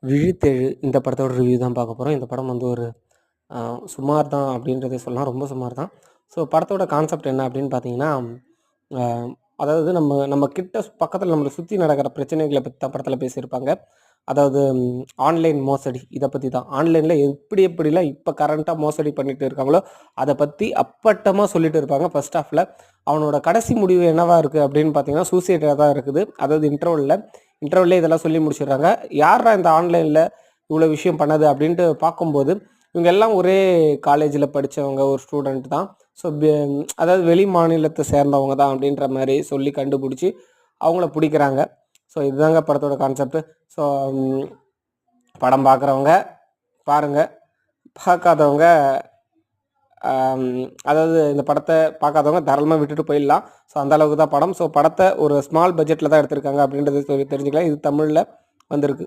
விழித்தெழு இந்த படத்தோட ரிவ்யூ தான் பார்க்க போகிறோம். இந்த படம் வந்து ஒரு சுமார் தான் அப்படின்றதே சொல்லலாம். ரொம்ப சுமார் தான். ஸோ படத்தோட கான்செப்ட் என்ன அப்படின்னு பார்த்தீங்கன்னா, அ அதாவது நம்ம நம்ம கிட்ட பக்கத்தில நம்மள சுத்தி நடக்கிற பிரச்சனைகள பத்தி தான் படத்தில பேசியிருப்பாங்க. அதாவது ஆன்லைன் மோசடி இத பத்தி தான். ஆன்லைன்ல எப்படி எப்படிலாம் இப்ப கரண்ட்டா மோசடி பண்ணிட்டு இருக்காங்களோ, அத பத்தி அப்பட்டமா சொல்லிட்டு இருப்பாங்க ஃபர்ஸ்ட் ஹாஃப்ல. அவனோட கடைசி முடிவு என்னவா இருக்கு அப்படின்னு பார்த்தீங்கன்னா, சூசைடா தான் இருக்குது. அதாவது இன்டர்வல்லே இதெல்லாம் சொல்லி முடிச்சிடுறாங்க. யார்ரா இந்த ஆன்லைன்ல இவ்வளோ விஷயம் பண்ணது அப்படின்ட்டு பார்க்கும்போது, இவங்க எல்லாம் ஒரே காலேஜில படிச்சவங்க, ஒரு ஸ்டூடெண்ட் தான். ஸோ அதாவது வெளி மாநிலத்த சேர்ந்தவங்க தான் அப்படின்ற மாரி சொல்லி கண்டுபிடிச்சு, அவங்கள புடிக்கிறாங்க. ஸோ இதுதாங்க படத்தோட கான்செப்ட். ஸோ படம் பார்க்குறவங்க பாருங்க. பார்க்காதவங்க அதாவது இந்த படத்த பார்க்காதவங்க தாராளமா விட்டுட்டு போயிடலாம். ஸோ அந்த அளவுக்கு தான் படம். ஸோ படத்த ஒரு ஸ்மால் பட்ஜெட்ல தான் எடுத்திருக்காங்க அப்படின்றது தெரிஞ்சுக்கலாம். இது தமிழ்ல வந்திருக்கு.